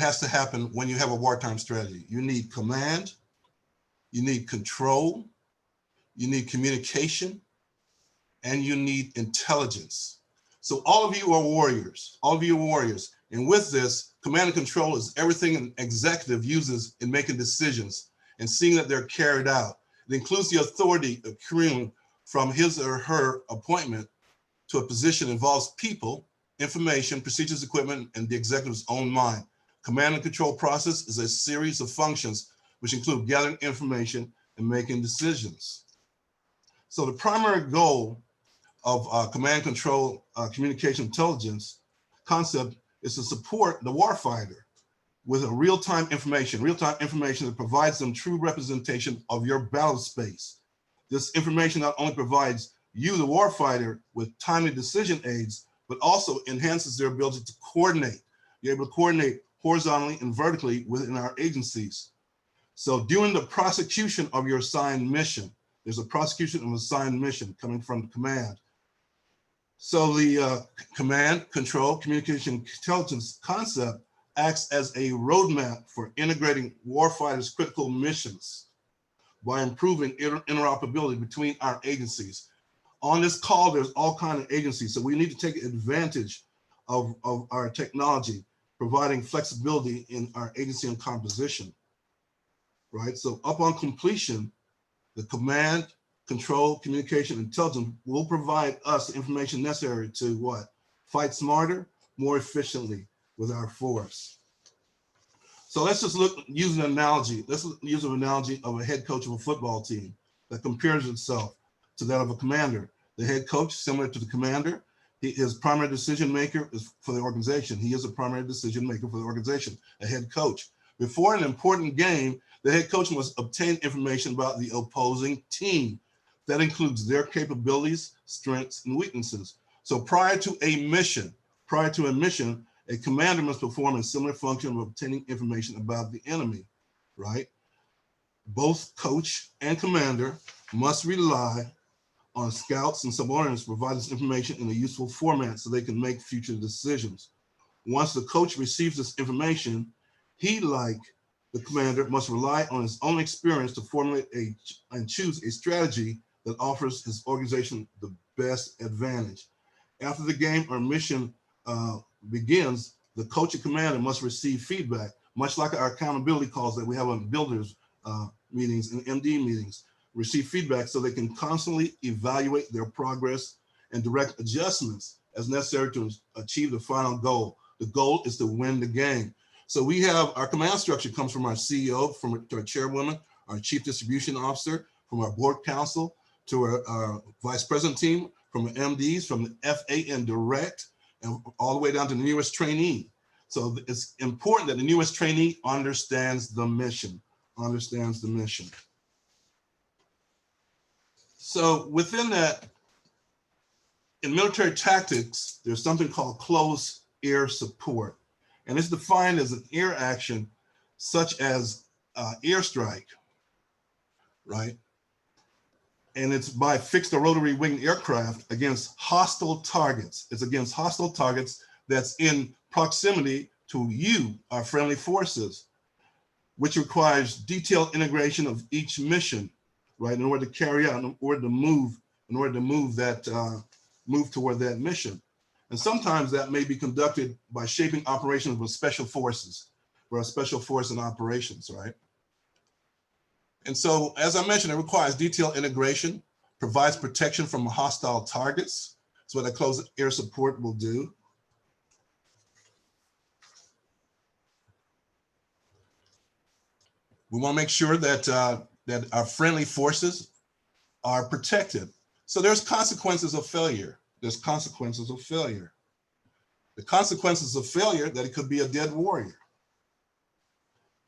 has to happen when you have a wartime strategy. You need command, you need control, you need communication, and you need intelligence. So all of you are warriors, all of you are warriors. And with this, command and control is everything an executive uses in making decisions and seeing that they're carried out. It includes the authority accruing from his or her appointment to a position that involves people, information, procedures, equipment, and the executive's own mind. Command and control process is a series of functions which include gathering information and making decisions. So the primary goal of command control communication intelligence concept is to support the warfighter with a real-time information that provides them true representation of your battle space. This information not only provides you, the warfighter, with timely decision aids, but also enhances their ability to coordinate. You're able to coordinate horizontally and vertically within our agencies. So during the prosecution of your assigned mission, there's a prosecution of assigned mission coming from command. So the command, control, communication, intelligence concept acts as a roadmap for integrating warfighters' critical missions by improving interoperability between our agencies. On this call, there's all kinds of agencies, so we need to take advantage of our technology, providing flexibility in our agency and composition, right? So upon completion, the command, control, communication, intelligence will provide us the information necessary to what? Fight smarter, more efficiently with our force. So let's just use an analogy. Let's use an analogy of a head coach of a football team that compares itself to that of a commander. The head coach, similar to the commander, his primary decision maker is for the organization. He is a primary decision maker for the organization, a head coach. Before an important game, the head coach must obtain information about the opposing team. That includes their capabilities, strengths, and weaknesses. So prior to a mission, a commander must perform a similar function of obtaining information about the enemy, right? Both coach and commander must rely on scouts and subordinates to provide this information in a useful format so they can make future decisions. Once the coach receives this information, he, like the commander, must rely on his own experience to formulate and choose a strategy that offers his organization the best advantage. After the game or mission begins, the coach and commander must receive feedback, much like our accountability calls that we have on builders meetings and MD meetings, receive feedback so they can constantly evaluate their progress and direct adjustments as necessary to achieve the final goal. The goal is to win the game. So we have our command structure comes from our CEO, from our chairwoman, our chief distribution officer, from our board council, to our vice president team, from the MDs, from the FA and direct, and all the way down to the newest trainee. So it's important that the newest trainee understands the mission, So within that, in military tactics, there's something called close air support. And it's defined as an air action such as airstrike, right? And it's by fixed or rotary winged aircraft against hostile targets. It's against hostile targets that's in proximity to you, our friendly forces, which requires detailed integration of each mission, right? In order to carry out, in order to move toward that mission. And sometimes that may be conducted by shaping operations with special forces, or a special force in operations, right? And so, as I mentioned, it requires detailed integration, provides protection from hostile targets. That's what a close air support will do. We want to make sure that, that our friendly forces are protected. So there's consequences of failure. There's consequences of failure. The consequences of failure, that it could be a dead warrior.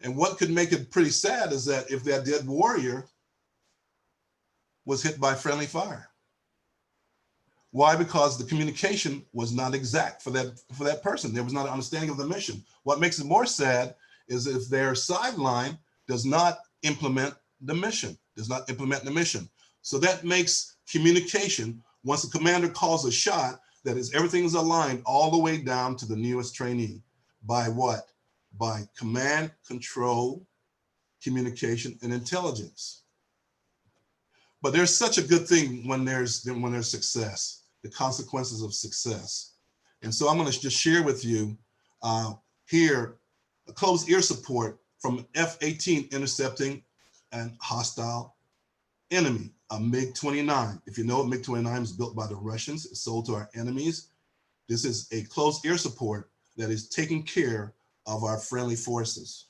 And what could make it pretty sad is that if that dead warrior was hit by friendly fire. Why? Because the communication was not exact for that person. There was not an understanding of the mission. What makes it more sad is if their sideline does not implement the mission, So that makes communication, once the commander calls a shot, that is, everything is aligned all the way down to the newest trainee. By what? by command, control, communication, and intelligence. But there's such a good thing when there's success, the consequences of success. And so I'm going to just share with you here a closed ear support from F-18 intercepting an hostile enemy, a MiG-29. If you know, MiG-29 is built by the Russians. It's sold to our enemies. This is a closed air support that is taking care of our friendly forces.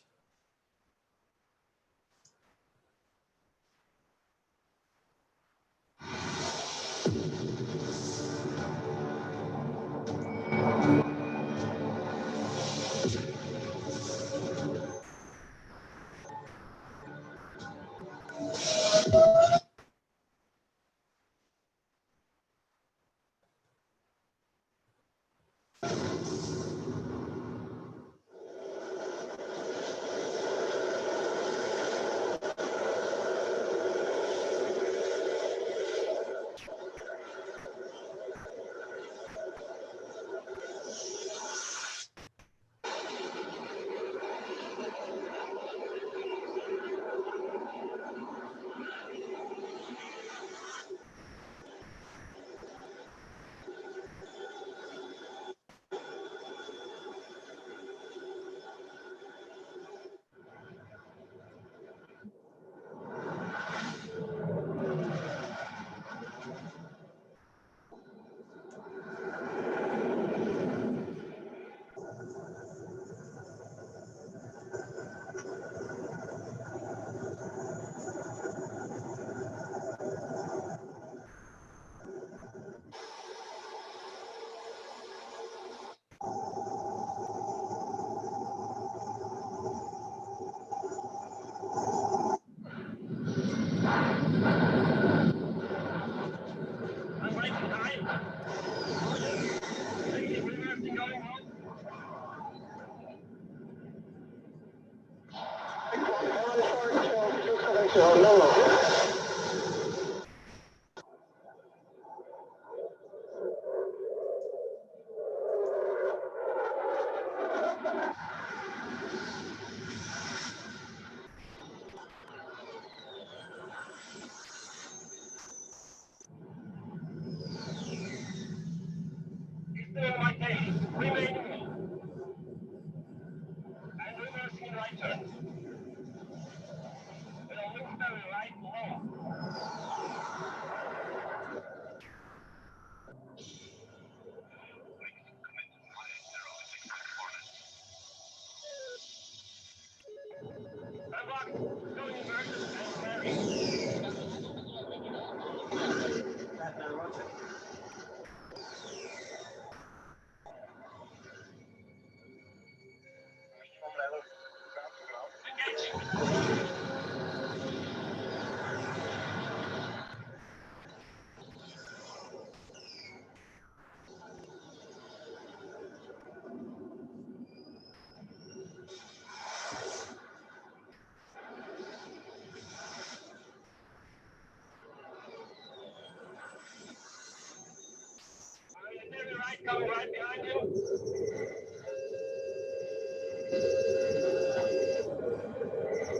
Coming right behind you.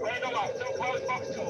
Wait them up, too close, box 2.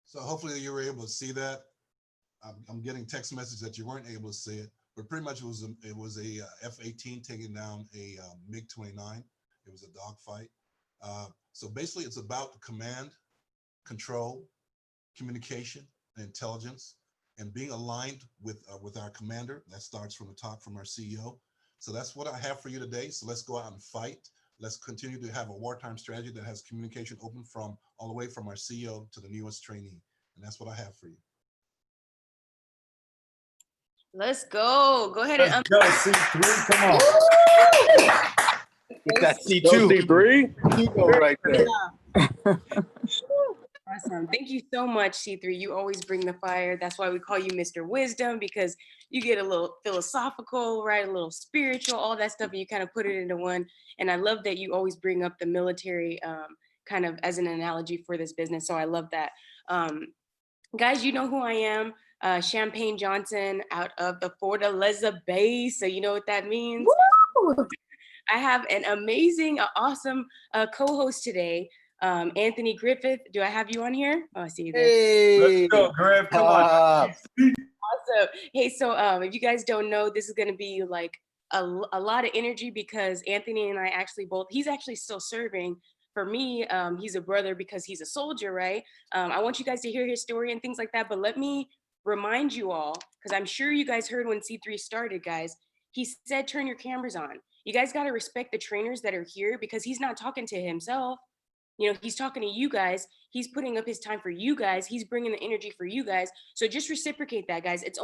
So hopefully you were able to see that. I'm getting text messages that you weren't able to see it, but pretty much it was a F-18 taking down a MiG-29. It was a dogfight. So basically, it's about command, control, communication, and intelligence, and being aligned with our commander. That starts from the top, from our CEO. So that's what I have for you today. So let's go out and fight. Let's continue to have a wartime strategy that has communication open from all the way from our CEO to the newest trainee. And that's what I have for you. Let's go. Go ahead and Let's go, C3. Come on. With that C2. Go C3. You go right there. Awesome. Thank you so much, C3. You always bring the fire. That's why we call you Mr. Wisdom, because you get a little philosophical, right? A little spiritual, all that stuff, and you kind of put it into one. And I love that you always bring up the military kind of as an analogy for this business. So I love that. Guys, you know who I am. Champagne Johnson out of the Fortaleza base. So you know what that means. Woo! I have an amazing, awesome co-host today. Anthony Griffith, do I have you on here? Oh, I see you there. Hey. Let's go, Griff. Come on. Awesome. Hey, so if you guys don't know, this is going to be like a lot of energy because Anthony and I actually both, he's actually still serving. For me, he's a brother because he's a soldier, right? I want you guys to hear his story and things like that, but let me remind you all, because I'm sure you guys heard when C3 started, guys, he said, turn your cameras on. You guys got to respect the trainers that are here because he's not talking to himself. You know, he's talking to you guys. He's putting up his time for you guys. He's bringing the energy for you guys. So just reciprocate that, guys. It's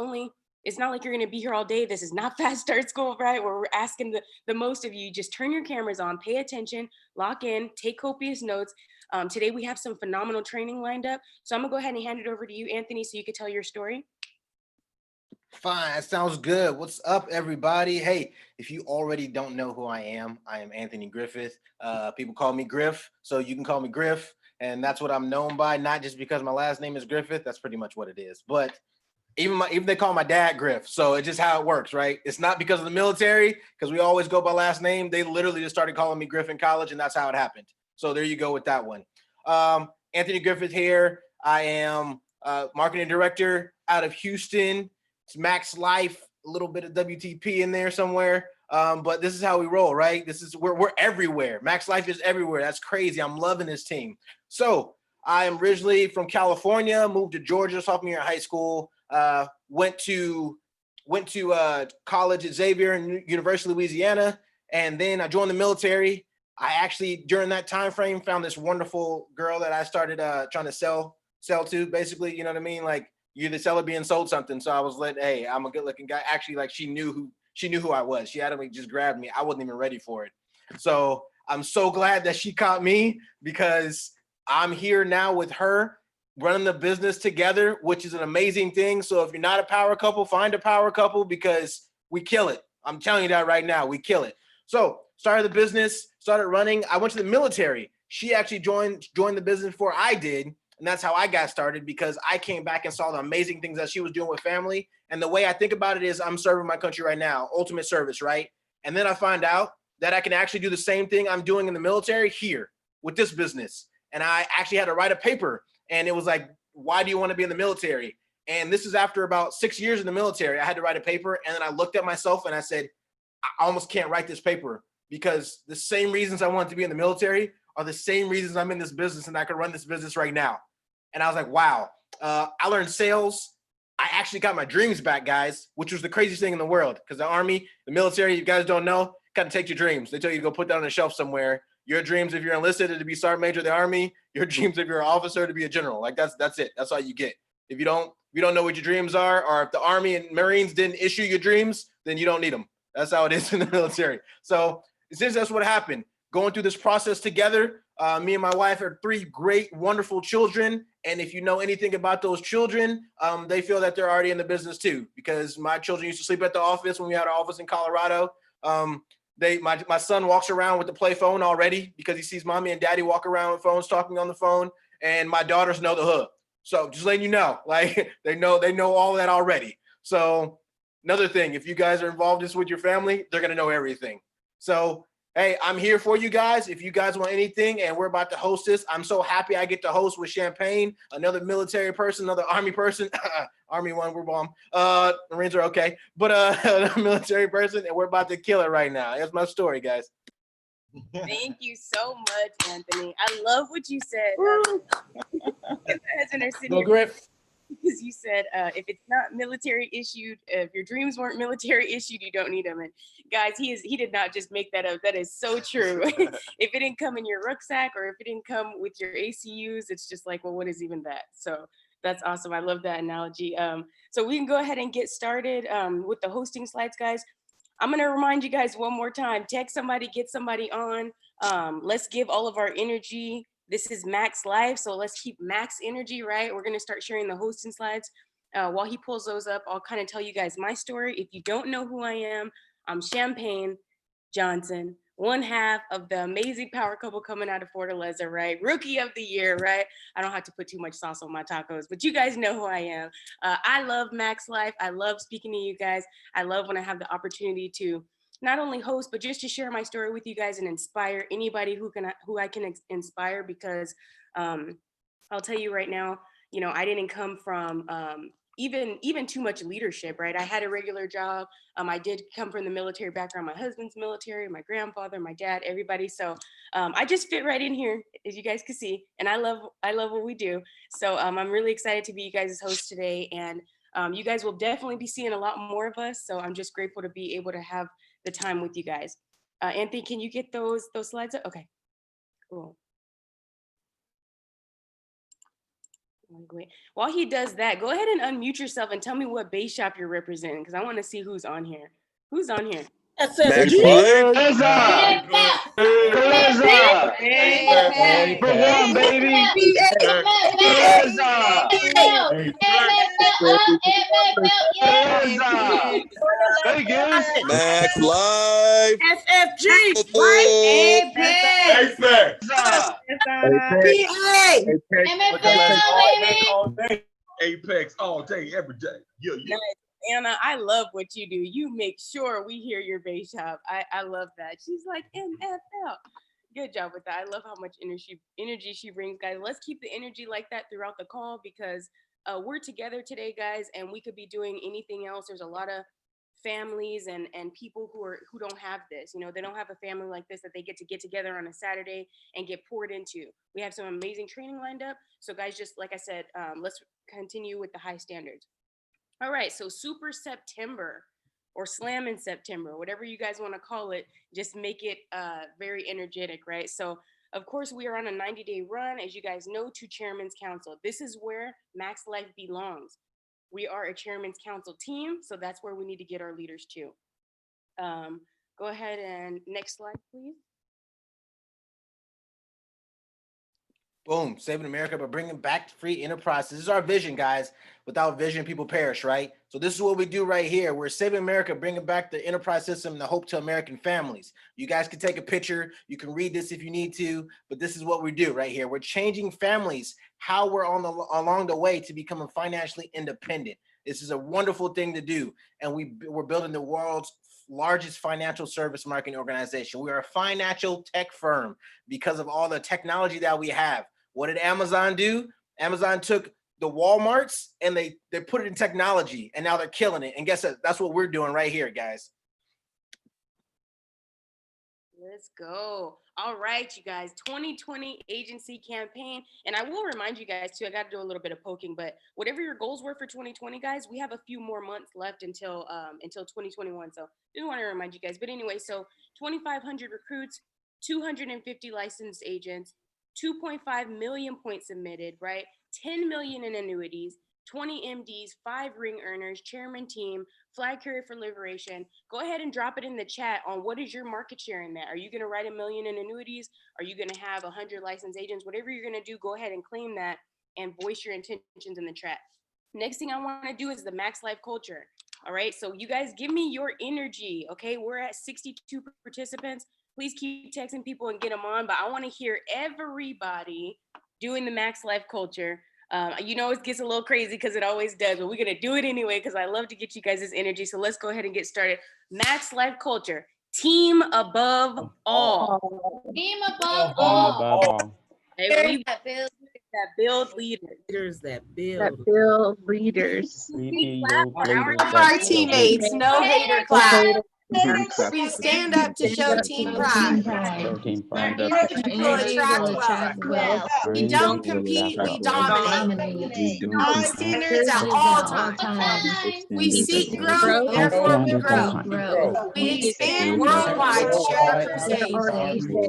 not like you're going to be here all day. This is not Fast Start School, right? Where we're asking the most of you. Just turn your cameras on, pay attention, lock in, take copious notes. Today we have some phenomenal training lined up. So I'm going to go ahead and hand it over to you, Anthony, so you can tell your story. Fine, that sounds good. What's up, everybody? Hey, if you already don't know who I am Anthony Griffith. People call me Griff, so you can call me Griff, and that's what I'm known by. Not just because my last name is Griffith. That's pretty much what it is. But even they call my dad Griff, so it's just how it works, right? It's not because of the military, because we always go by last name. They literally just started calling me Griff in college, and that's how it happened. So there you go with that one. Anthony Griffith here. I am marketing director out of Houston. It's Max Life, a little bit of WTP in there somewhere. But this is how we roll, right? We're everywhere. Max Life is everywhere. That's crazy. I'm loving this team. So I am originally from California, moved to Georgia sophomore year in high school, went to college at Xavier in University of Louisiana, and then I joined the military. I actually, during that time frame, found this wonderful girl that I started trying to sell to, basically, you know what I mean? Like, you're the seller being sold something. So I was like, hey, I'm a good looking guy. Actually, like she knew who I was. She had just grabbed me. I wasn't even ready for it. So I'm so glad that she caught me because I'm here now with her running the business together, which is an amazing thing. So if you're not a power couple, find a power couple because we kill it. I'm telling you that right now, we kill it. So started the business, started running. I went to the military. She actually joined the business before I did. And that's how I got started because I came back and saw the amazing things that she was doing with family. And the way I think about it is I'm serving my country right now, ultimate service, right? And then I find out that I can actually do the same thing I'm doing in the military here with this business. And I actually had to write a paper and it was like, why do you want to be in the military? And this is after about 6 years in the military. I had to write a paper and then I looked at myself and I said, I almost can't write this paper because the same reasons I wanted to be in the military are the same reasons I'm in this business and I could run this business right now. And I was like, wow, I learned sales. I actually got my dreams back, guys, which was the craziest thing in the world because the Army, the military, you guys don't know, kind of take your dreams. They tell you to go put that on a shelf somewhere. Your dreams, if you're enlisted, to be sergeant major of the Army. Your dreams, if you're an officer, to be a general. Like that's it. That's all you get. If you don't know what your dreams are, or if the Army and Marines didn't issue your dreams, then you don't need them. That's how it is in the military. So since that's what happened, going through this process together, me and my wife are 3 great, wonderful children. And if you know anything about those children, they feel that they're already in the business too, because my children used to sleep at the office when we had our office in Colorado. My son walks around with the play phone already because he sees mommy and daddy walk around with phones talking on the phone. And my daughters know the hood. So just letting you know, like they know all that already. So another thing, if you guys are involved in this with your family, they're going to know everything. So hey, I'm here for you guys. If you guys want anything and we're about to host this, I'm so happy I get to host with Champagne, another military person, another Army person. Army one, we're bomb. Marines are okay. But a military person, and we're about to kill it right now. That's my story, guys. Thank you so much, Anthony. I love what you said. Go Griff. because you said if it's not military issued, if your dreams weren't military issued, you don't need them. And guys, he did not just make that up. That is so true. If it didn't come in your rucksack or if it didn't come with your ACUs, it's just like, well, what is even that? So that's awesome. I love that analogy. So we can go ahead and get started with the hosting slides, guys. I'm going to remind you guys one more time, text somebody, get somebody on. Let's give all of our energy. This is Max Live, so let's keep Max energy, right? We're going to start sharing the hosting slides. While he pulls those up, I'll kind of tell you guys my story. If you don't know who I am, I'm Champagne Johnson, one half of the amazing power couple coming out of Fortaleza, right? Rookie of the year, right? I don't have to put too much sauce on my tacos, but you guys know who I am. I love Max Life. I love speaking to you guys. I love when I have the opportunity to not only host, but just to share my story with you guys and inspire anybody who I can inspire, because I'll tell you right now, you know, I didn't come from even too much leadership, right? I had a regular job. I did come from the military background. My husband's military, my grandfather, my dad, everybody. So I just fit right in here, as you guys can see, and I love what we do. So I'm really excited to be you guys' host today, and you guys will definitely be seeing a lot more of us. So I'm just grateful to be able to have the time with you guys. Anthony, can you get those slides up? Okay, cool. Wait. While he does that, go ahead and unmute yourself and tell me what base shop you're representing, because I want to see who's on here. Who's on here? Max Live. For one, baby. Max Live. FFG. Apex all day, every day. Yeah. Nice. Anna, I love what you do. You make sure we hear your base shop. I love that. She's like NFL. Good job with that. I love how much energy she brings, guys. Let's keep the energy like that throughout the call, because we're together today, guys, and we could be doing anything else. There's a lot of families and people who don't have this. You know, they don't have a family like this that they get together on a Saturday and get poured into. We have some amazing training lined up. So guys, just like I said, let's continue with the high standards. All right, so Super September or Slam in September, whatever you guys want to call it, just make it very energetic, right? So of course we are on a 90-day run, as you guys know, to Chairman's Council. This is where Max Life belongs. We are a Chairman's Council team, so that's where we need to get our leaders to. Go ahead and next slide, please. Boom, saving America, but bringing back free enterprise. This is our vision, guys. Without vision, people perish, right? So this is what we do right here. We're saving America, bringing back the enterprise system and the hope to American families. You guys can take a picture. You can read this if you need to, but this is what we do right here. We're changing families, how we're along the way to becoming financially independent. This is a wonderful thing to do. And we're building the world's largest financial service marketing organization. We are a financial tech firm because of all the technology that we have. What did Amazon do? Amazon took the Walmarts and they put it in technology, and now they're killing it. And guess what? That's what we're doing right here, guys. Let's go. All right, you guys, 2020 agency campaign. And I will remind you guys too, I got to do a little bit of poking, but whatever your goals were for 2020, guys, we have a few more months left until 2021. So just want to remind you guys. But anyway, so 2,500 recruits, 250 licensed agents, 2.5 million points submitted, right? 10 million in annuities, 20 MDs, 5 ring earners, chairman team, flag carrier for liberation. Go ahead and drop it in the chat on what is your market share in that. Are you going to write 1 million in annuities? Are you going to have 100 licensed agents? Whatever you're going to do, go ahead and claim that and voice your intentions in the chat. Next thing I want to do is the Max Life culture. All right, so you guys give me your energy. Okay, we're at 62 participants. Please keep texting people and get them on, but I want to hear everybody doing the Max Life culture. You know, it gets a little crazy because it always does, but we're going to do it anyway because I love to get you guys' energy. So let's go ahead and get started. Max Life culture, team above all. Team above all. Okay, that build leaders. That build leaders. We clap for Our teammates, no hater clap. We stand up to show team pride. Our energy will attract wealth. We don't compete, we dominate. High standards at all times. We seek growth, therefore we grow. We expand worldwide to share crusades. We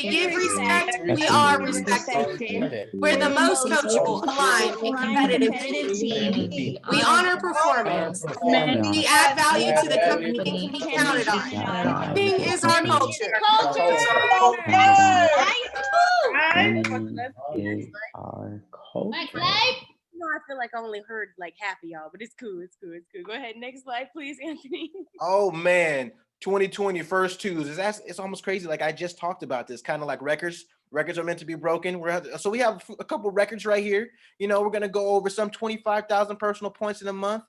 give respect, we are respected. We're the most coachable, aligned, and competitive team. We honor performance. We add value to the company and can be counted on. Winning is our culture. No, I feel like I only heard like half of y'all, but it's cool. It's cool. It's cool. Go ahead. Next slide, please, Anthony. Oh man, 2020 first twos. It's almost crazy. Like I just talked about this, kind of like records. Records are meant to be broken. So we have a couple records right here. You know, we're gonna go over some 25,000 personal points in a month.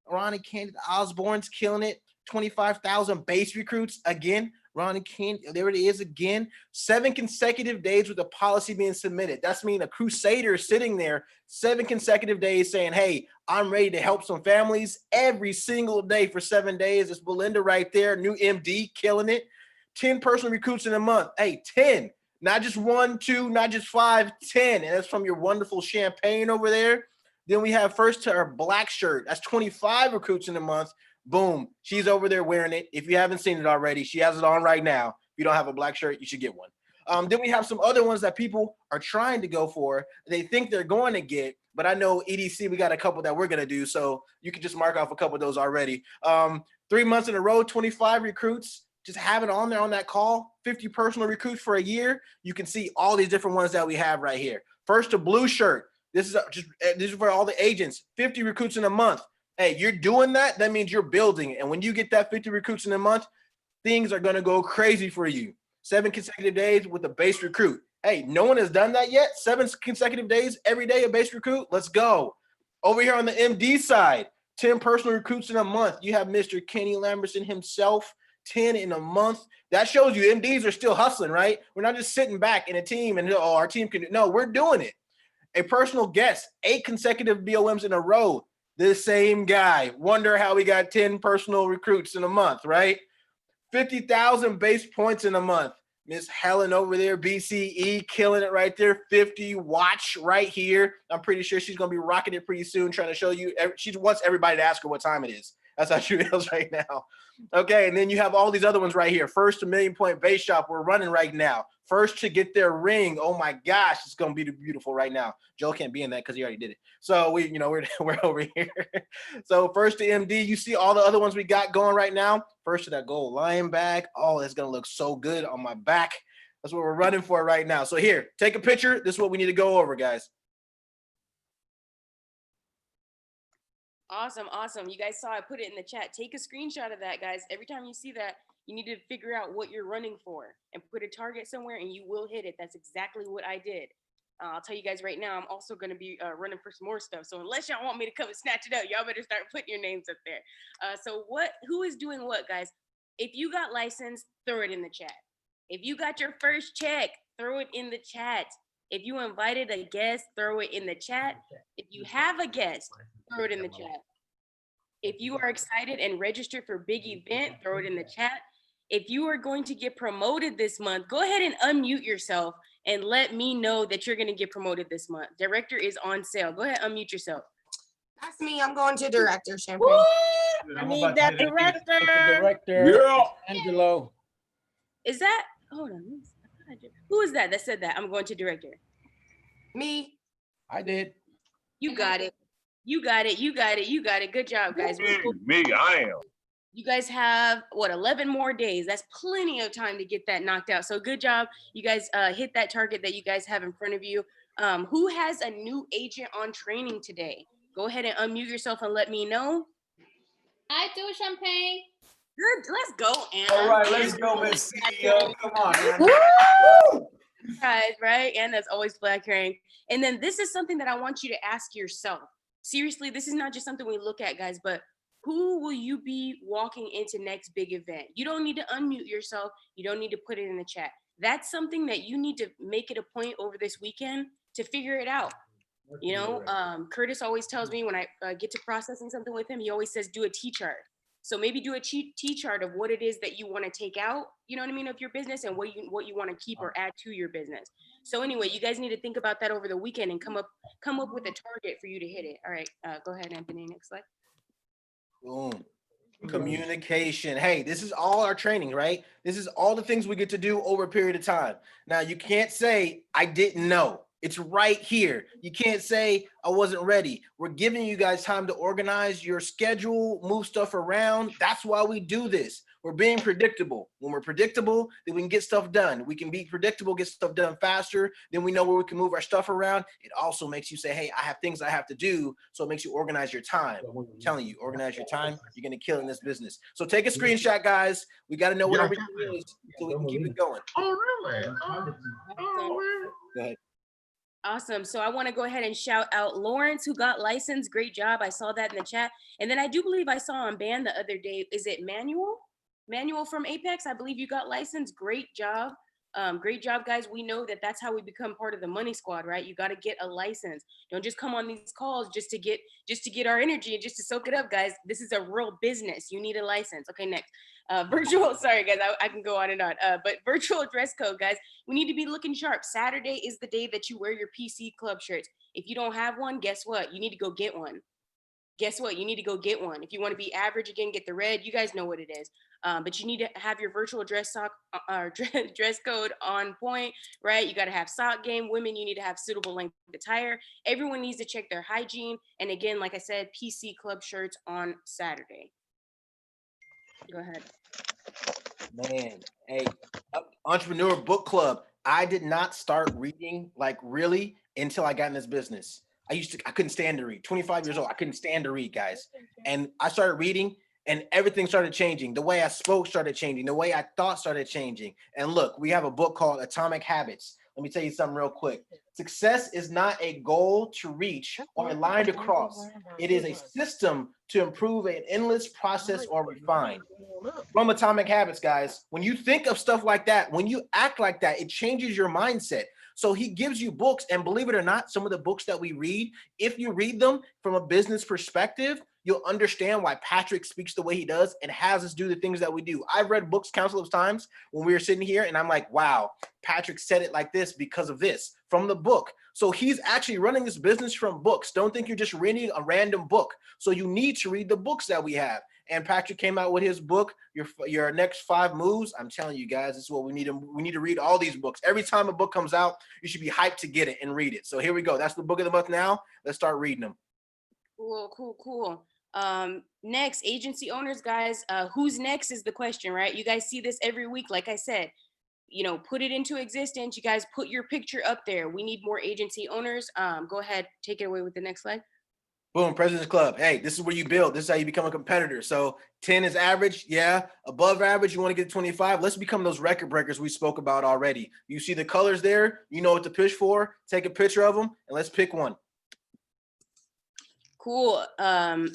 Ronnie Candy Osborne's killing it. 25,000 base recruits again. Ronnie Candy, there it is again. 7 consecutive days with a policy being submitted. That's mean a crusader sitting there 7 consecutive days saying, hey, I'm ready to help some families every single day for 7 days. It's Belinda right there, new MD, killing it. 10 personal recruits in a month. Hey, 10, not just 1, 2, not just 5, 10. And that's from your wonderful Champagne over there. Then we have first to our black shirt. That's 25 recruits in a month. Boom. She's over there wearing it. If you haven't seen it already, she has it on right now. If you don't have a black shirt, you should get one. Then we have some other ones that people are trying to go for. They think they're going to get, but I know EDC, we got a couple that we're going to do. So you can just mark off a couple of those already. 3 months in a row, 25 recruits. Just have it on there on that call. 50 personal recruits for a year. You can see all these different ones that we have right here. First to blue shirt. This is for all the agents. 50 recruits in a month. Hey, you're doing that. That means you're building it. And when you get that 50 recruits in a month, things are going to go crazy for you. 7 consecutive days with a base recruit. Hey, no one has done that yet. 7 consecutive days, every day a base recruit. Let's go. Over here on the MD side, 10 personal recruits in a month. You have Mr. Kenny Lamberson himself, 10 in a month. That shows you MDs are still hustling, right? We're not just sitting back in a team and, oh, our team can do. No, we're doing it. A personal guest, 8 consecutive BOMs in a row. The same guy. Wonder how we got 10 personal recruits in a month, right? 50,000 base points in a month. Miss Helen over there, BCE, killing it right there. 50 watch right here. I'm pretty sure she's going to be rocking it pretty soon, trying to show you. She wants everybody to ask her what time it is. That's how she feels right now. Okay, and then you have all these other ones right here. First to million point base shop we're running right now. First to get their ring. Oh my gosh, it's gonna be beautiful right now. Joe can't be in that because he already did it. So we're over here. So first to MD, you see all the other ones we got going right now. First to that gold lion bag. Oh, it's gonna look so good on my back. That's what we're running for right now. So here, take a picture. This is what we need to go over, guys. Awesome, awesome. You guys saw I put it in the chat. Take a screenshot of that, guys. Every time you see that, you need to figure out what you're running for and put a target somewhere and you will hit it. That's exactly what I did. I'll tell you guys right now, I'm also going to be running for some more stuff. So unless y'all want me to come and snatch it up, y'all better start putting your names up there. So who is doing what, guys? If you got licensed, throw it in the chat. If you got your first check, throw it in the chat. If you invited a guest, throw it in the chat. If you have a guest, throw it in the chat. If you are excited and registered for big event, throw it in the chat. If you are going to get promoted this month, go ahead and unmute yourself and let me know that you're going to get promoted this month. Director is on sale. Go ahead, unmute yourself. That's me. I'm going to director, Champagne. I need that director. Yeah. Angelo. Is that, hold on. Who is that said that? I'm going to director. Me. I did. You got it. You got it. You got it. You got it. Good job, guys. Me, I am. You guys have, 11 more days. That's plenty of time to get that knocked out. So good job. You guys hit that target that you guys have in front of you. Who has a new agent on training today? Go ahead and unmute yourself and let me know. I do, Champagne. Good. Let's go, Anna. All right, let's go, Miss CEO. Come on, Anna. Woo! Right? Anna's always flag carrying. And then this is something that I want you to ask yourself. Seriously, this is not just something we look at, guys, but who will you be walking into next big event? You don't need to unmute yourself. You don't need to put it in the chat. That's something that you need to make it a point over this weekend to figure it out. You know, Curtis always tells me when I get to processing something with him, he always says, do a T-chart. So maybe do a T-chart of what it is that you want to take out, you know what I mean, of your business, and what you want to keep or add to your business. So anyway, you guys need to think about that over the weekend and come up with a target for you to hit it. All right, go ahead, Anthony. Next slide. Boom. Communication. Hey, this is all our training, right? This is all the things we get to do over a period of time. Now, you can't say, I didn't know. It's right here. You can't say, I wasn't ready. We're giving you guys time to organize your schedule, move stuff around. That's why we do this. We're being predictable. When we're predictable, then we can get stuff done. We can be predictable, get stuff done faster. Then we know where we can move our stuff around. It also makes you say, hey, I have things I have to do. So it makes you organize your time. I'm telling you, organize your time. You're going to kill in this business. So take a screenshot, guys. We got to know what everything is so we can keep it going. Oh, really? Go ahead. Awesome. So I want to go ahead and shout out Lawrence, who got licensed. Great job. I saw that in the chat. And then I do believe I saw on band the other day. Is it Manuel from Apex? I believe you got licensed. Great job. Great job, guys. We know that that's how we become part of the money squad, right? You got to get a license. Don't just come on these calls just to get our energy and just to soak it up, guys. This is a real business. You need a license. Okay, next. Virtual, sorry guys, I can go on and on. But virtual dress code, guys. We need to be looking sharp. Saturday is the day that you wear your PC club shirts. If you don't have one, guess what? You need to go get one. Guess what? You need to go get one. If you want to be average again, get the red. You guys know what it is. But you need to have your virtual dress code on point, right? You got to have sock game. Women, you need to have suitable length attire. Everyone needs to check their hygiene. And again, like I said, PC club shirts on Saturday. Go ahead. Man, hey, Entrepreneur Book Club. I did not start reading like really until I got in this business. I couldn't stand to read. 25 years old, I couldn't stand to read, guys. And I started reading and everything started changing. The way I spoke started changing. The way I thought started changing. And look, we have a book called Atomic Habits. Let me tell you something real quick. Success is not a goal to reach or a line to cross. It is a system to improve an endless process or refine. From Atomic Habits, guys, when you think of stuff like that, when you act like that, it changes your mindset. So he gives you books, and believe it or not, some of the books that we read, if you read them from a business perspective, you'll understand why Patrick speaks the way he does and has us do the things that we do. I've read books countless times when we were sitting here, and I'm like, wow, Patrick said it like this because of this from the book. So he's actually running this business from books. Don't think you're just reading a random book. So you need to read the books that we have. And Patrick came out with his book, your next 5 moves. I'm telling you guys, this is what we need. We need to read all these books. Every time a book comes out, you should be hyped to get it and read it. So here we go. That's the book of the month now. Let's start reading them. Cool. Next, agency owners, guys. Who's next is the question, right? You guys see this every week. Like I said, put it into existence. You guys put your picture up there. We need more agency owners. Go ahead, take it away with the next slide. Boom, President's Club. Hey, this is where you build. This is how you become a competitor. So 10 is average. Yeah. Above average, you want to get 25. Let's become those record breakers we spoke about already. You see the colors there. You know what to push for. Take a picture of them and let's pick one. Cool.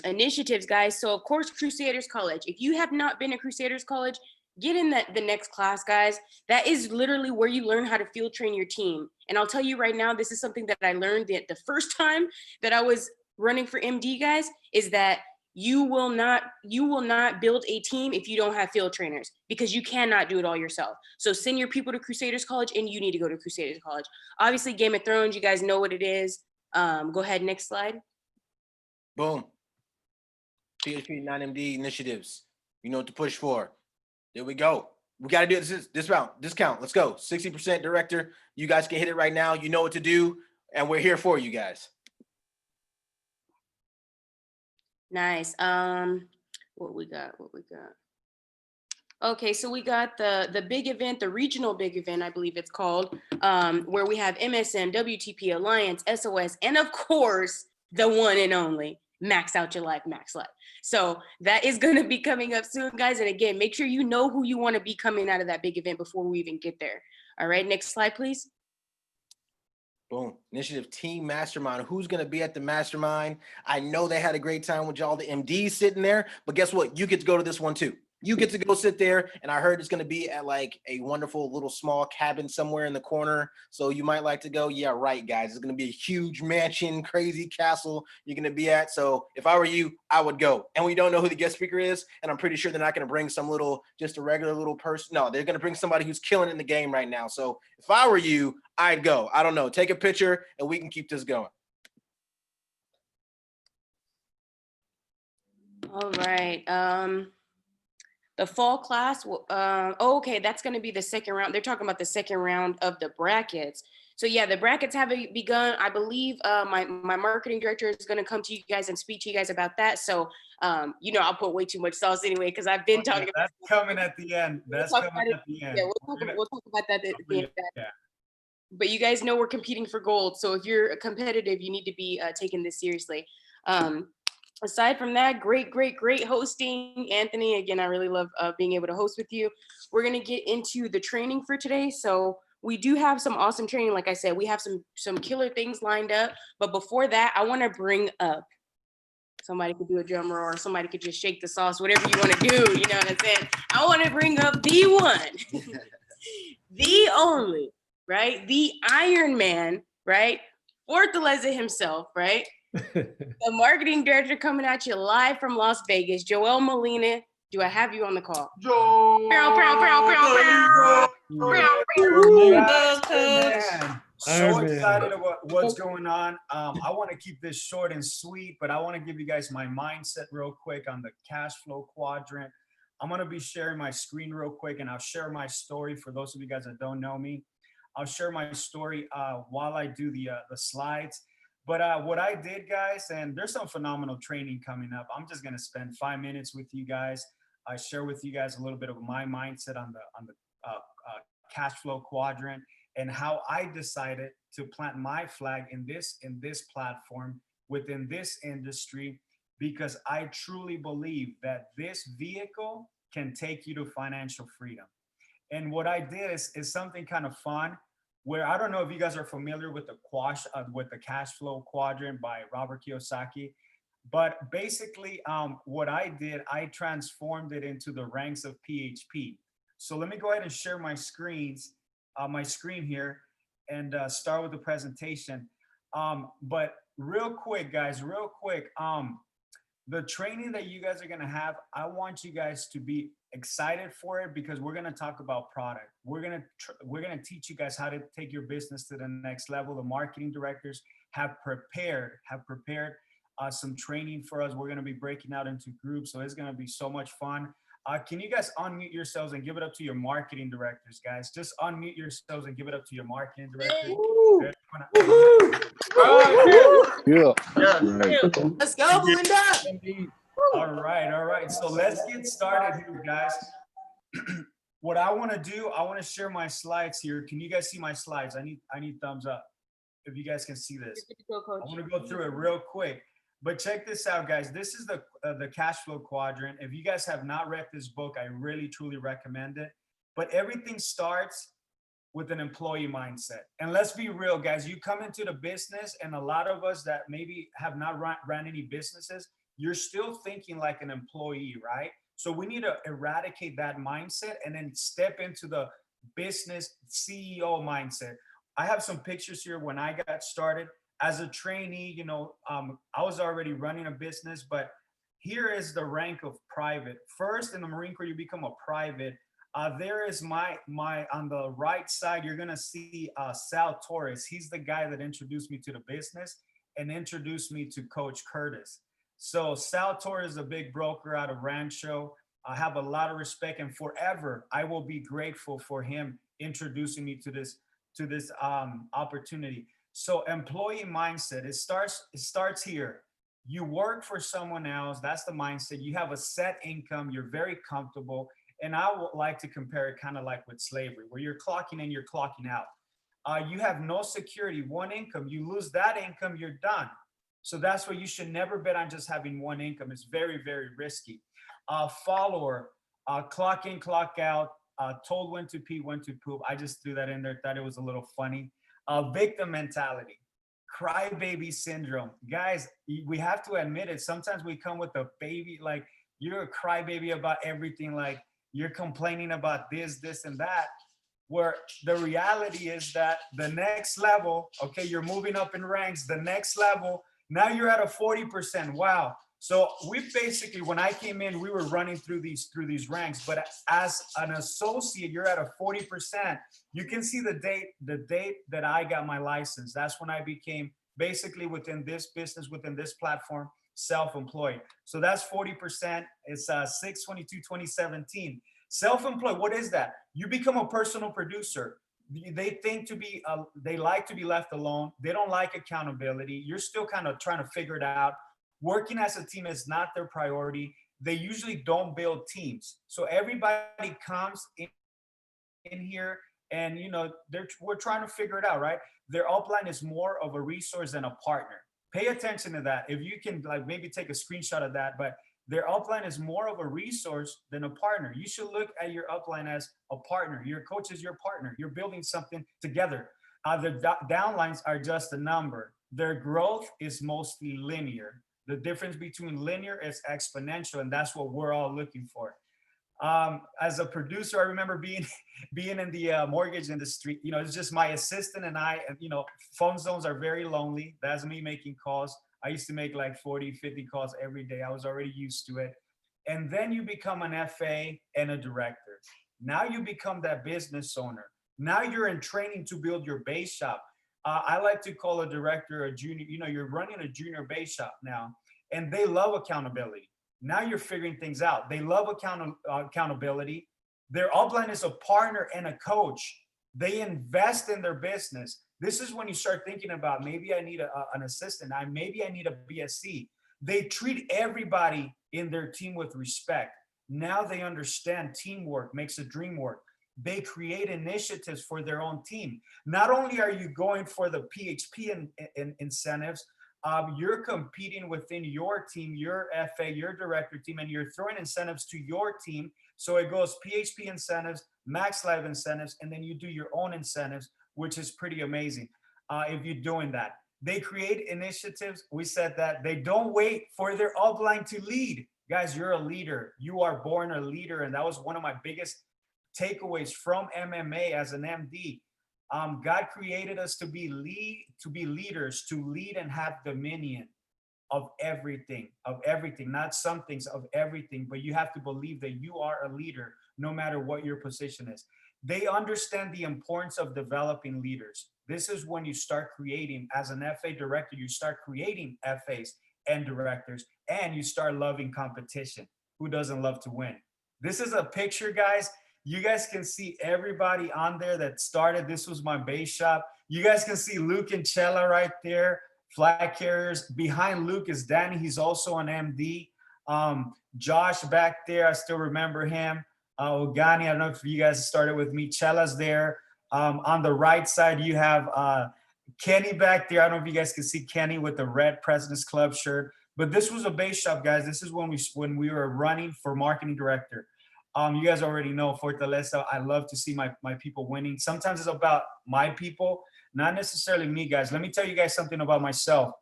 Initiatives, guys. So of course, Crusaders College. If you have not been to Crusaders College, get in the next class, guys. That is literally where you learn how to field train your team. And I'll tell you right now, this is something that I learned the first time that I was running for MD, guys, is that you will not build a team if you don't have field trainers, because you cannot do it all yourself. So send your people to Crusaders College, and you need to go to Crusaders College. Obviously, Game of Thrones, you guys know what it is. Go ahead, next slide. Boom. PHP 9MD initiatives. You know what to push for. There we go. We got to do this discount. Let's go. 60% director. You guys can hit it right now. You know what to do, and we're here for you guys. Nice. What we got? Okay, so we got the big event, the regional big event, I believe it's called, where we have MSM, WTP, Alliance, SOS, and of course, the one and only Max Out Your Life, Max Life. So that is going to be coming up soon, guys. And again, make sure you know who you want to be coming out of that big event before we even get there. All right, next slide, please. Boom. Initiative Team Mastermind. Who's going to be at the mastermind? I know they had a great time with y'all, the MDs sitting there, but guess what? You get to go to this one too. You get to go sit there, and I heard it's going to be at like a wonderful little small cabin somewhere in the corner. So you might like to go. Yeah, right, guys. It's going to be a huge mansion, crazy castle you're going to be at. So if I were you, I would go. And we don't know who the guest speaker is, and I'm pretty sure they're not going to bring some just a regular little person. No, they're going to bring somebody who's killing in the game right now. So if I were you, I'd go. I don't know. Take a picture, and we can keep this going. All right. The fall class, okay, that's going to be the second round. They're talking about the second round of the brackets. So yeah, the brackets haven't begun. I believe my marketing director is going to come to you guys and speak to you guys about that. So, I'll put way too much sauce anyway, because I've been talking about that's coming at the end. That's coming at the end. Yeah, we'll talk about that at the end. Yeah. But you guys know we're competing for gold. So if you're competitive, you need to be taking this seriously. Aside from that, great hosting, Anthony. Again, I really love being able to host with you. We're going to get into the training for today. So we do have some awesome training. Like I said, we have some killer things lined up. But before that, I want to bring up, somebody could do a drum roll, or somebody could just shake the sauce, whatever you want to do. You know what I'm saying? I want to bring up the one, the only, right? The Iron Man, right? Fortaleza himself, right? The marketing director coming at you live from Las Vegas, Joel Molina. Do I have you on the call? Joel. So excited about what's going on. I want to keep this short and sweet, but I want to give you guys my mindset real quick on the cash flow quadrant. I'm going to be sharing my screen real quick, and I'll share my story for those of you guys that don't know me. I'll share my story while I do the slides. But what I did, guys, and there's some phenomenal training coming up. I'm just going to spend 5 minutes with you guys. I share with you guys a little bit of my mindset on the cash flow quadrant and how I decided to plant my flag in this platform within this industry, because I truly believe that this vehicle can take you to financial freedom. And what I did is something kind of fun, where I don't know if you guys are familiar with the cash flow quadrant by Robert Kiyosaki, but basically what I did, I transformed it into the ranks of PHP. So let me go ahead and share my screen here and start with the presentation. But real quick, guys, the training that you guys are gonna have, I want you guys to be excited for it, because we're gonna talk about product. We're gonna teach you guys how to take your business to the next level. The marketing directors have prepared some training for us. We're gonna be breaking out into groups, so it's gonna be so much fun. Can you guys unmute yourselves and give it up to your marketing directors, guys? Just unmute yourselves and give it up to your marketing directors. Let's go, Belinda. All right. So let's get started here, guys. What I want to do, I want to share my slides here. Can you guys see my slides? I need thumbs up if you guys can see this. I want to go through it real quick. But check this out, guys. This is the cash flow quadrant. If you guys have not read this book, I really, truly recommend it. But everything starts with an employee mindset. And let's be real, guys. You come into the business, and a lot of us that maybe have not ran any businesses, you're still thinking like an employee, right? So we need to eradicate that mindset and then step into the business CEO mindset. I have some pictures here when I got started. As a trainee, I was already running a business, but here is the rank of private. First, in the Marine Corps, you become a private. There is my on the right side, you're gonna see Sal Torres. He's the guy that introduced me to the business and introduced me to Coach Curtis. So Sal Torres is a big broker out of Rancho. I have a lot of respect, and forever I will be grateful for him introducing me to this opportunity. So employee mindset, it starts here. You work for someone else. That's the mindset. You have a set income. You're very comfortable. And I would like to compare it kind of like with slavery, where you're clocking in, you're clocking out. You have no security, one income. You lose that income, you're done. So that's why you should never bet on just having one income. It's very, very risky. Follower, clock in, clock out, told when to pee, when to poop. I just threw that in there, thought it was a little funny. Victim mentality, crybaby syndrome. Guys, we have to admit it. Sometimes we come with a baby, like, you're a crybaby about everything. Like you're complaining about this, and that. Where the reality is that the next level, okay, you're moving up in ranks, the next level, now you're at a 40%. Wow. So we basically, when I came in, we were running through these ranks, but as an associate, you're at a 40%. You can see the date that I got my license. That's when I became basically within this business, within this platform, self-employed. So that's 40%. It's 6/22/2017. Self-employed, what is that? You become a personal producer. They like to be left alone. They don't like accountability. You're still kind of trying to figure it out. Working as a team is not their priority. They usually don't build teams. So everybody comes in here and, you know, we're trying to figure it out, right? Their upline is more of a resource than a partner. Pay attention to that. If you can like maybe take a screenshot of that, but their upline is more of a resource than a partner. You should look at your upline as a partner. Your coach is your partner. You're building something together. The downlines are just a number. Their growth is mostly linear. The difference between linear is exponential, and that's what we're all looking for. As a producer, I remember being in the mortgage industry. You know, it's just my assistant and I, you know, phone zones are very lonely. That's me making calls. I used to make like 40, 50 calls every day. I was already used to it. And then you become an FA and a director. Now you become that business owner. Now you're in training to build your base shop. I like to call a director a junior. You know, you're running a junior base shop now, and they love accountability. Now you're figuring things out. They love accountability. Their upline is a partner and a coach. They invest in their business. This is when you start thinking about maybe I need an assistant. Maybe I need a BSC. They treat everybody in their team with respect. Now they understand teamwork makes a dream work. They create initiatives for their own team. Not only are you going for the PHP incentives, you're competing within your team, your FA, your director team, and you're throwing incentives to your team. So it goes PHP incentives, Max Live incentives, and then you do your own incentives, which is pretty amazing if you're doing that. They create initiatives. We said that they don't wait for their upline to lead. Guys, you're a leader. You are born a leader. And that was one of my biggest takeaways from MMA as an MD. God created us to be leaders, to lead and have dominion of everything, not some things, of everything. But you have to believe that you are a leader, no matter what your position is. They understand the importance of developing leaders. This is when you start creating, as an FA director, you start creating FAs and directors, and you start loving competition. Who doesn't love to win? This is a picture, guys. You guys can see everybody on there that started. This was my base shop. You guys can see Luke and Chella right there, flag carriers. Behind Luke is Danny. He's also an MD. Josh back there, I still remember him. Ogani, I don't know if you guys started with me. Chella's there. On the right side, you have Kenny back there. I don't know if you guys can see Kenny with the red President's Club shirt. But this was a base shop, guys. This is when we were running for marketing director. You guys already know Fortaleza. I love to see my people winning. Sometimes it's about my people, not necessarily me, guys. Let me tell you guys something about myself.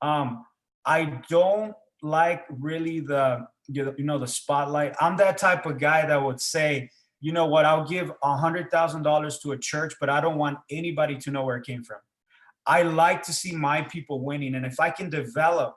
I don't like really the spotlight. I'm that type of guy that would say, you know what, I'll give $100,000 to a church, but I don't want anybody to know where it came from. I like to see my people winning. And if I can develop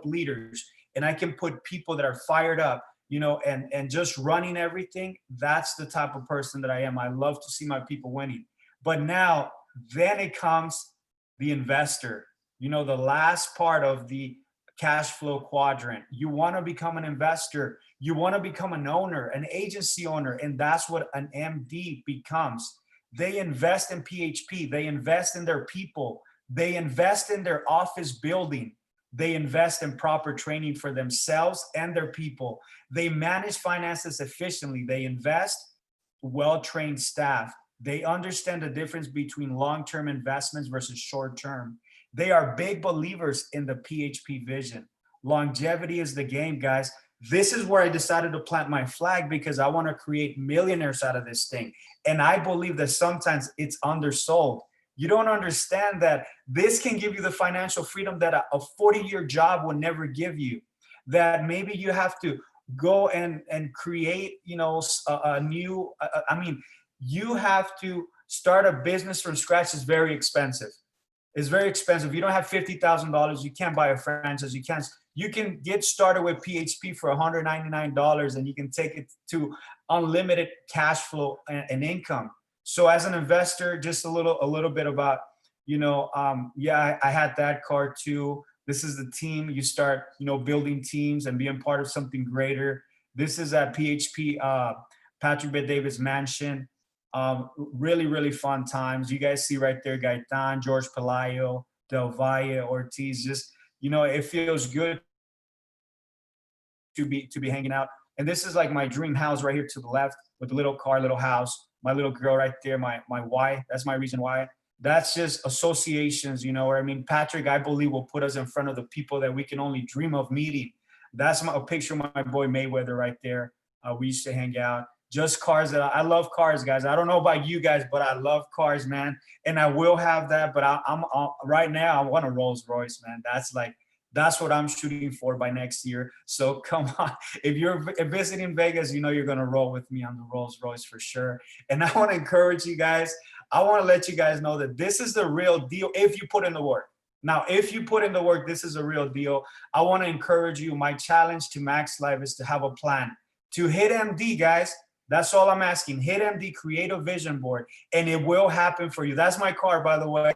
leaders and I can put people that are fired up, you know, and just running everything, that's the type of person that I am. I love to see my people winning. But now, then it comes the investor, you know, the last part of the cash flow quadrant. You want to become an investor. You want to become an owner, an agency owner. And that's what an MD becomes. They invest in PHP. They invest in their people. They invest in their office building. They invest in proper training for themselves and their people. They manage finances efficiently. They invest well-trained staff. They understand the difference between long-term investments versus short-term. They are big believers in the PHP vision. Longevity is the game, guys. This is where I decided to plant my flag because I want to create millionaires out of this thing. And I believe that sometimes it's undersold. You don't understand that this can give you the financial freedom that a 40-year job will never give you. that maybe you have to go and create, you know, a new, I mean, you have to start a business from scratch is very expensive. It's very expensive. You don't have $50,000. You can't buy a franchise. You can get started with PHP for $199 and you can take it to unlimited cash flow and income. So as an investor, just a little bit about, you know, yeah, I had that card too. This is the team. You start, you know, building teams and being part of something greater. This is at PHP, Patrick Bet-David's mansion. Really, really fun times. You guys see right there, Gaitan, George Pelayo, Del Valle, Ortiz. Just, you know, it feels good to be hanging out. And this is like my dream house right here to the left with the little car, little house, my little girl right there, my why. That's my reason why. That's just associations, you know what I mean? Patrick, I believe, will put us in front of the people that we can only dream of meeting. That's a picture of my boy Mayweather right there. We used to hang out. Just cars that I love cars, guys. I don't know about you guys, but I love cars, man. And I will have that. But I'm right now, I want a Rolls Royce, man. That's what I'm shooting for by next year. So come on. If you're visiting Vegas, you know you're going to roll with me on the Rolls Royce for sure. And I want to encourage you guys. I want to let you guys know that this is the real deal if you put in the work. Now, if you put in the work, this is a real deal. I want to encourage you. My challenge to Max Life is to have a plan. To hit MD, guys. That's all I'm asking. Hit MD, create a vision board, and it will happen for you. That's my card, by the way.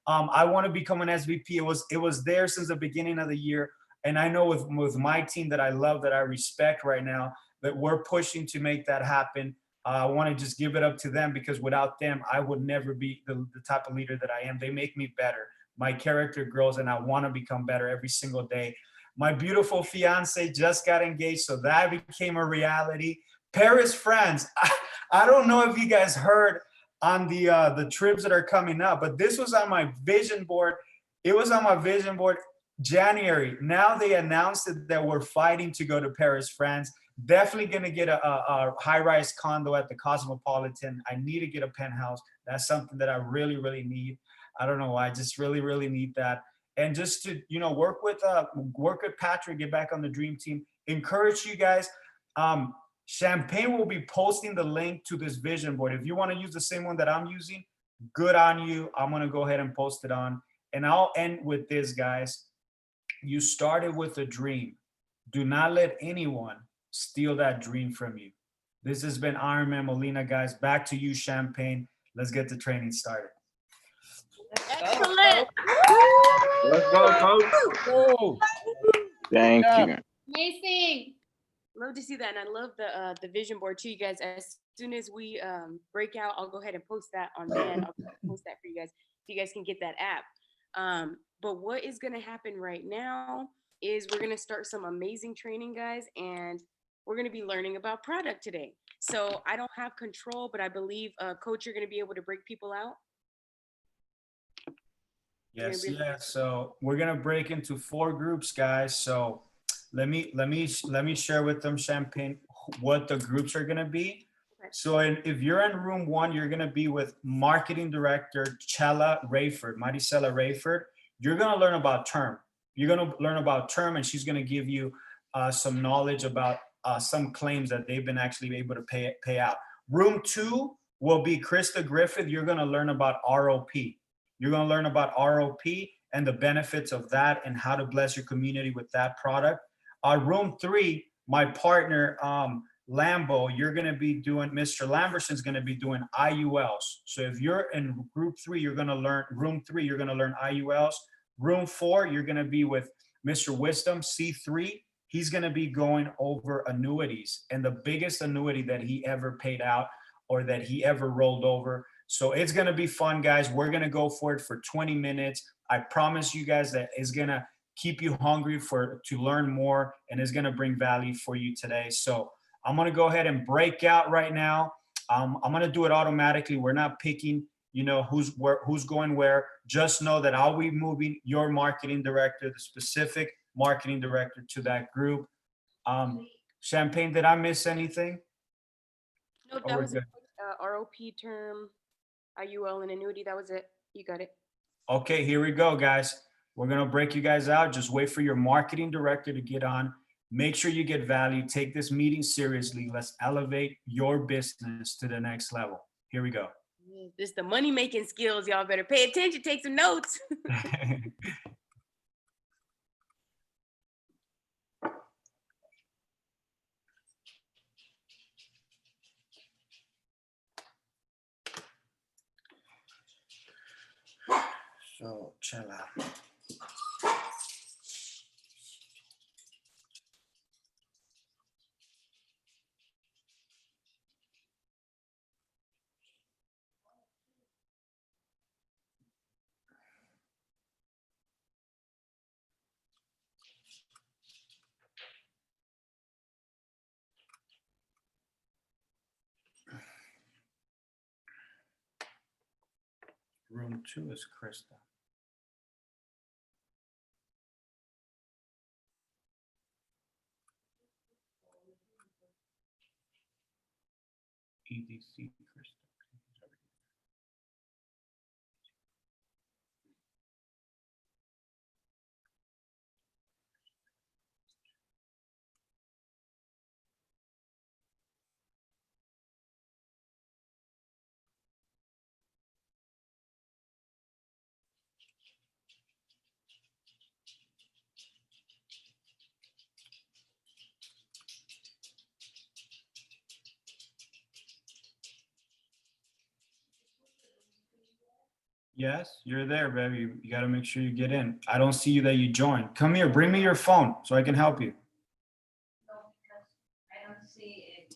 I want to become an SVP. It was there since the beginning of the year. And I know with my team that I love, that I respect right now, that we're pushing to make that happen. I want to just give it up to them because without them, I would never be the type of leader that I am. They make me better. My character grows and I want to become better every single day. My beautiful fiance just got engaged, so that became a reality. Paris, France. I don't know if you guys heard on the trips that are coming up, but this was on my vision board. It was on my vision board January. Now they announced that we're fighting to go to Paris, France. Definitely going to get a high-rise condo at the Cosmopolitan. I need to get a penthouse. That's something that I really, really need. I don't know why. I just really, really need that. And just to, you know, work with Patrick, get back on the dream team. Encourage you guys. Champagne will be posting the link to this vision board. If you want to use the same one that I'm using, good on you. I'm going to go ahead and post it on. And I'll end with this, guys. You started with a dream. Do not let anyone steal that dream from you. This has been Iron Man Molina, guys. Back to you, Champagne. Let's get the training started. Excellent. Let's go, coach. Thank you. Amazing. Love to see that, and I love the vision board too, you guys. As soon as we break out, I'll go ahead and post that on Van. I'll post that for you guys, so you guys can get that app. But what is going to happen right now is we're going to start some amazing training, guys, and we're going to be learning about product today. So I don't have control, but I believe, Coach, you're going to be able to break people out. Yes, yeah. So we're going to break into 4 groups, guys. So let me share with them, Champagne, what the groups are going to be. So if you're in room 1, you're going to be with marketing director Maricela Rayford. You're going to learn about term. You're going to learn about term, and she's going to give you some knowledge about some claims that they've been actually able to pay out. Room 2 will be Krista Griffith. You're going to learn about ROP. You're going to learn about ROP and the benefits of that and how to bless your community with that product. Room 3, my partner, Lambo, you're going to be doing, Mr. Lamberson's going to be doing IULs. So if you're in group 3, you're going to learn, room 3, you're going to learn IULs. Room 4, you're going to be with Mr. Wisdom, C3. He's going to be going over annuities and the biggest annuity that he ever paid out or that he ever rolled over. So it's going to be fun, guys. We're going to go for it for 20 minutes. I promise you guys that it's going to keep you hungry to learn more, and it's going to bring value for you today. So I'm going to go ahead and break out right now. I'm going to do it automatically. We're not picking, you know, who's going where. Just know that I'll be moving your marketing director, the specific marketing director, to that group. Champagne, did I miss anything? No, that was ROP term, IUL, and annuity. That was it. You got it. Okay, here we go, guys. We're going to break you guys out. Just wait for your marketing director to get on. Make sure you get value. Take this meeting seriously. Let's elevate your business to the next level. Here we go. This the money making skills. Y'all better pay attention. Take some notes. So chill out. Room 2 is Krista. EDC Krista. Yes, you're there, baby. You got to make sure you get in. I don't see you that you joined. Come here, bring me your phone so I can help you. I don't see it.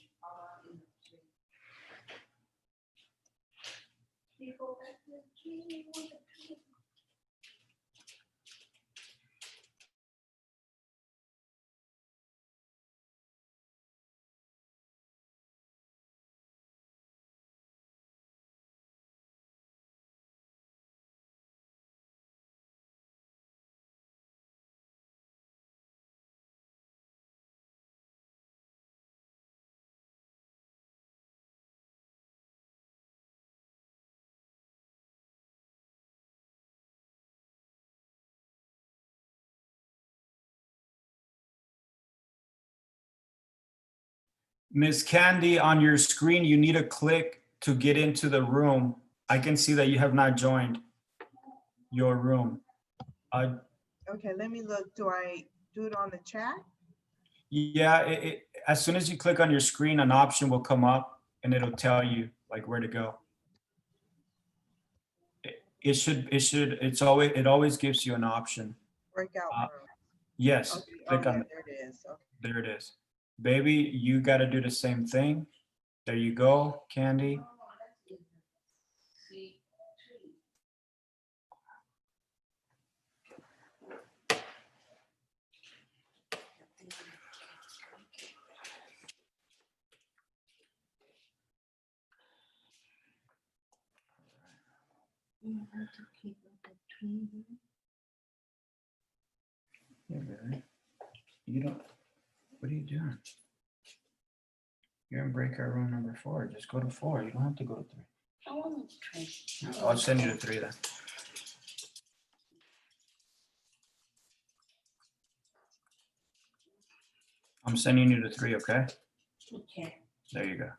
Miss Candy, on your screen, you need to click to get into the room. I can see that you have not joined your room. Okay, let me look. Do I do it on the chat? Yeah, as soon as you click on your screen, an option will come up and it'll tell you like where to go. It always gives you an option. Breakout room. Yes, Okay, click on it. there it is. Okay. There it is. Baby, you got to do the same thing. There you go, Candy. Yeah, baby. You don't, what are you doing? You're in breakout room number 4. Just go to 4. You don't have to go to 3. I want to try. I'll send you to 3 then. I'm sending you to 3, okay? Okay. There you go.